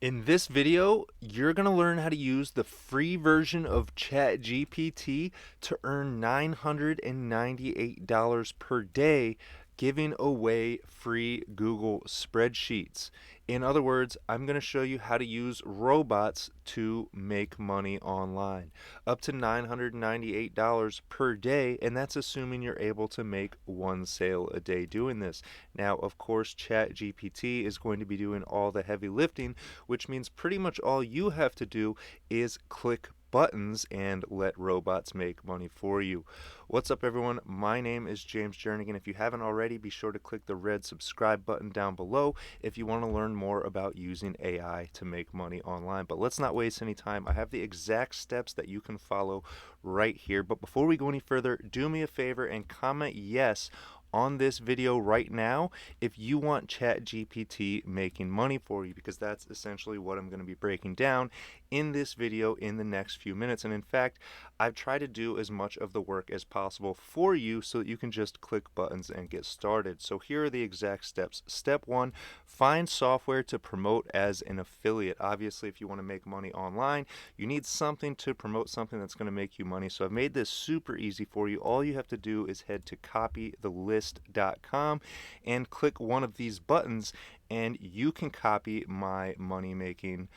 In this video, you're going to learn how to use the free version of ChatGPT to earn $998 per day giving away free Google spreadsheets. In other words, I'm going to show you how to use robots to make money online. Up to $998 per day, and that's assuming you're able to make one sale a day doing this. Now, of course, ChatGPT is going to be doing all the heavy lifting, which means pretty much all you have to do is click buttons and let robots make money for you. What's up, everyone? My name is James Jernigan. If you haven't already, be sure to click the red subscribe button down below if you want to learn more about using AI to make money online. But let's not waste any time. I have the exact steps that you can follow right here. But before we go any further, do me a favor and comment yes on this video right now if you want ChatGPT making money for you, because that's essentially what I'm going to be breaking down in this video in the next few minutes. And in fact, I've tried to do as much of the work as possible for you so that you can just click buttons and get started. So here are the exact steps. Step one, find software to promote as an affiliate. Obviously, if you want to make money online, you need something to promote something that's going to make you money. So I've made this super easy for you. All you have to do is head to copythelist.com and click one of these buttons, and you can copy my money making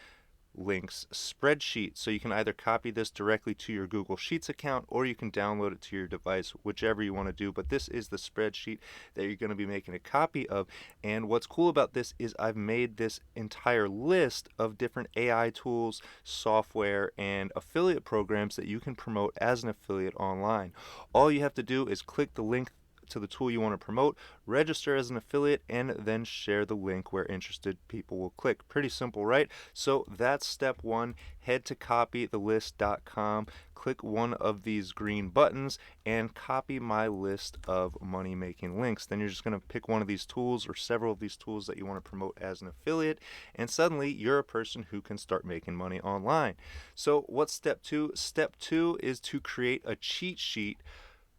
links spreadsheet. So you can either copy this directly to your Google Sheets account, or you can download it to your device, whichever you want to do. But this is the spreadsheet that you're going to be making a copy of. And what's cool about this is I've made this entire list of different AI tools, software, and affiliate programs that you can promote as an affiliate online. All you have to do is click the link to the tool you want to promote, register as an affiliate, and then share the link where interested people will click. Pretty simple, right? So that's step one. Head to copythelist.com, click one of these green buttons, and copy my list of money making links. Then you're just going to pick one of these tools or several of these tools that you want to promote as an affiliate, and suddenly you're a person who can start making money online. So what's step two? Step two is to create a cheat sheet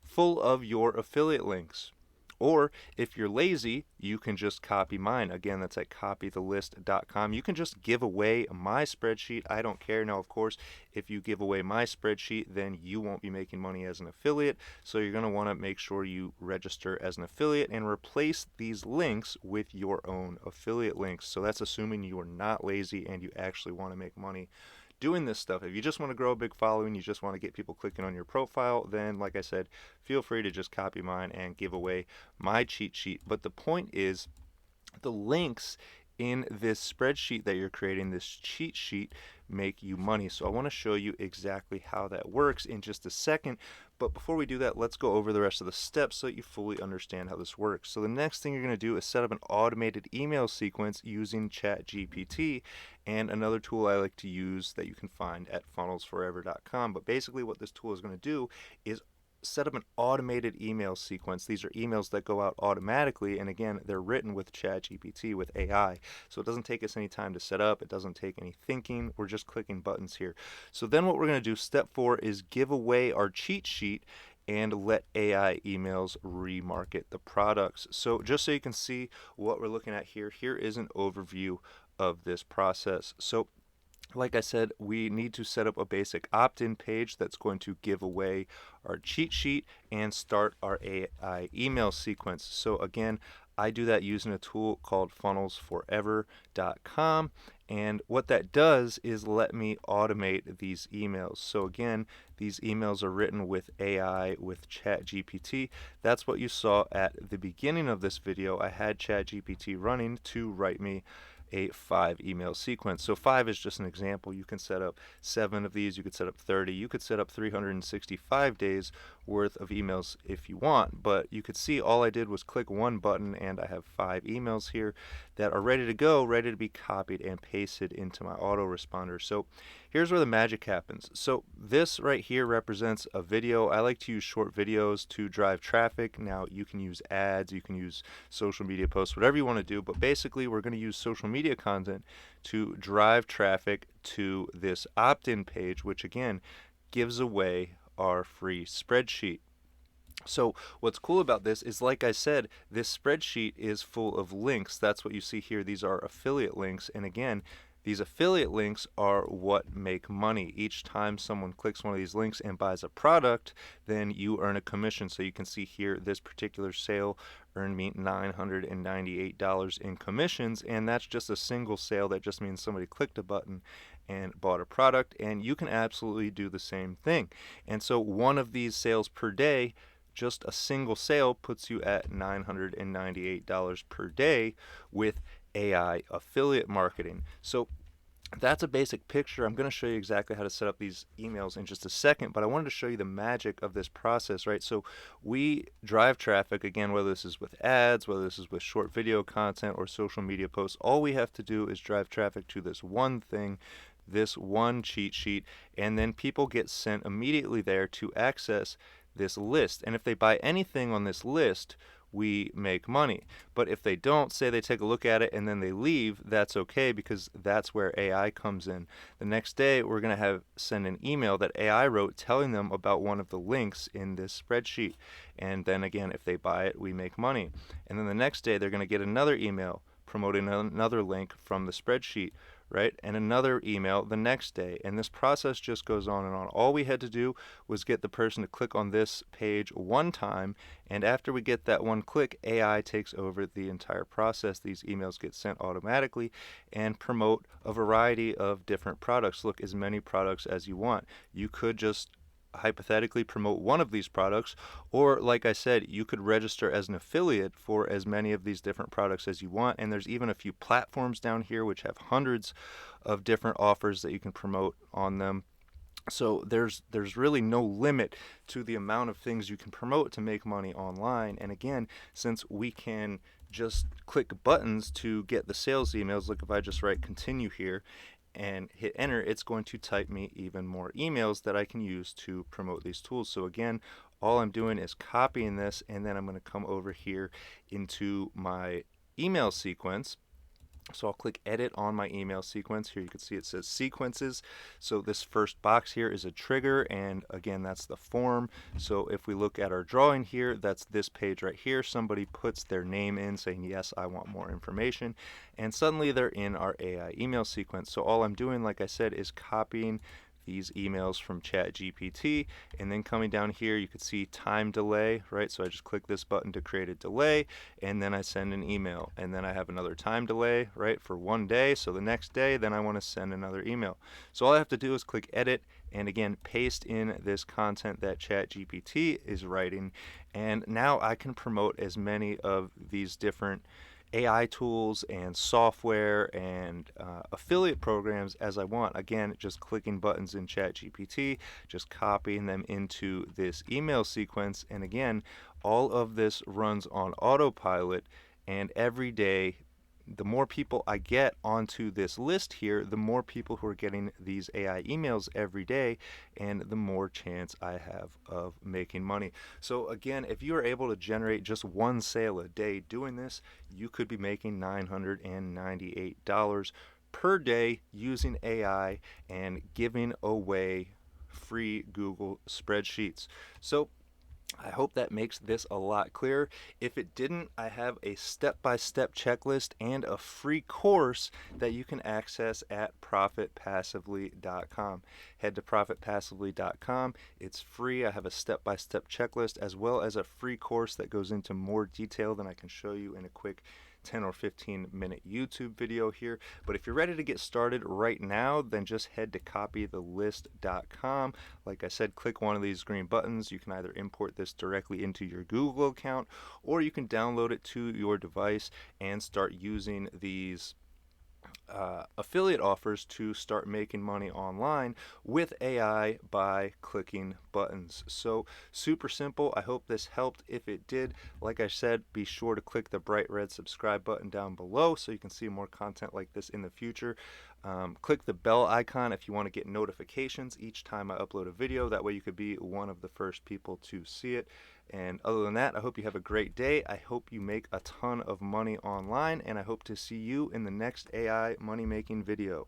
full of your affiliate links. Or if you're lazy, you can just copy mine. Again, that's at copythelist.com. You can just give away my spreadsheet. I don't care. Now, of course, if you give away my spreadsheet, then you won't be making money as an affiliate. So you're going to want to make sure you register as an affiliate and replace these links with your own affiliate links. So that's assuming you are not lazy and you actually want to make money doing this stuff. If you just want to grow a big following, you just want to get people clicking on your profile, then like I said, feel free to just copy mine and give away my cheat sheet. But the point is, the links in this spreadsheet that you're creating, this cheat sheet, make you money. So I want to show you exactly how that works in just a second. But before we do that, let's go over the rest of the steps so that you fully understand how this works. So the next thing you're going to do is set up an automated email sequence using ChatGPT and another tool I like to use that you can find at funnelsforever.com. But basically what this tool is going to do is set up an automated email sequence. These are emails that go out automatically, and again, they're written with ChatGPT, with AI. So it doesn't take us any time to set up. It doesn't take any thinking. We're just clicking buttons here. So then what we're going to do, step four, is give away our cheat sheet and let AI emails remarket the products. So just so you can see what we're looking at here, here is an overview of this process. So like I said, we need to set up a basic opt-in page that's going to give away our cheat sheet and start our AI email sequence. So again, I do that using a tool called funnelsforever.com. And what that does is let me automate these emails. So again, these emails are written with AI, with ChatGPT. That's what you saw at the beginning of this video. I had ChatGPT running to write me a 5 email sequence. So 5 is just an example. You can set up 7 of these, you could set up 30, you could set up 365 days worth of emails if you want, but you could see all I did was click one button and I have 5 emails here that are ready to go, ready to be copied and pasted into my autoresponder. So here's where the magic happens. So this right here represents a video. I like to use short videos to drive traffic. Now you can use ads, you can use social media posts, whatever you want to do, but basically we're going to use social media content to drive traffic to this opt-in page, which again gives away our free spreadsheet. So what's cool about this is, like I said, this spreadsheet is full of links. That's what you see here. These are affiliate links. And again, These affiliate links are what make money. Each time someone clicks one of these links and buys a product, then you earn a commission. So you can see here, this particular sale earned me $998 in commissions, and that's just a single sale. That just means somebody clicked a button and bought a product, and you can absolutely do the same thing. And so one of these sales per day, just a single sale, puts you at $998 per day with AI affiliate marketing. So that's a basic picture. I'm going to show you exactly how to set up these emails in just a second, but I wanted to show you the magic of this process, right? So we drive traffic, again, whether this is with ads, whether this is with short video content or social media posts. All we have to do is drive traffic to this one thing, this one cheat sheet, and then people get sent immediately there to access this list. And if they buy anything on this list, we make money. But if they don't, say they take a look at it and then they leave, that's okay, because that's where AI comes in. The next day, we're going to send an email that AI wrote telling them about one of the links in this spreadsheet. And then again, if they buy it, we make money. And then the next day, they're going to get another email promoting another link from the spreadsheet, right? And another email the next day. And this process just goes on and on. All we had to do was get the person to click on this page one time. And after we get that one click, AI takes over the entire process. These emails get sent automatically and promote a variety of different products. Look, as many products as you want. You could just hypothetically promote one of these products, or like I said, you could register as an affiliate for as many of these different products as you want. And there's even a few platforms down here which have hundreds of different offers that you can promote on them. So there's really no limit to the amount of things you can promote to make money online. And again, since we can just click buttons to get the sales emails, look, if I just write continue here and hit enter, it's going to type me even more emails that I can use to promote these tools. So again, all I'm doing is copying this, and then I'm going to come over here into my email sequence. So I'll click edit on my email sequence. Here you can see it says sequences. So this first box here is a trigger, and again, that's the form. So if we look at our drawing here, that's this page right here. Somebody puts their name in saying, yes, I want more information, and suddenly they're in our AI email sequence. So all I'm doing, like I said, is copying these emails from ChatGPT, and then coming down here you can see time delay, right? So I just click this button to create a delay, and then I send an email, and then I have another time delay, right, for one day. So the next day, then I want to send another email. So all I have to do is click edit, and again paste in this content that ChatGPT is writing, and now I can promote as many of these different AI tools and software and affiliate programs as I want. Again, just clicking buttons in ChatGPT, just copying them into this email sequence, and again, all of this runs on autopilot. And every day, the more people I get onto this list here, the more people who are getting these AI emails every day, and the more chance I have of making money. So again, if you are able to generate just one sale a day doing this, you could be making $998 per day using AI and giving away free Google spreadsheets. So I hope that makes this a lot clearer. If it didn't, I have a step-by-step checklist and a free course that you can access at profitpassively.com. Head to profitpassively.com. It's free. I have a step-by-step checklist as well as a free course that goes into more detail than I can show you in a quick 10 or 15 minute YouTube video here. But if you're ready to get started right now, then just head to copythelist.com. Like I said, click one of these green buttons. You can either import this directly into your Google account, or you can download it to your device and start using these affiliate offers to start making money online with AI by clicking buttons. So super simple. I hope this helped. If it did, like I said, be sure to click the bright red subscribe button down below so you can see more content like this in the future. Click the bell icon if you want to get notifications each time I upload a video. That way you could be one of the first people to see it. And other than that, I hope you have a great day. I hope you make a ton of money online, and I hope to see you in the next AI money making video.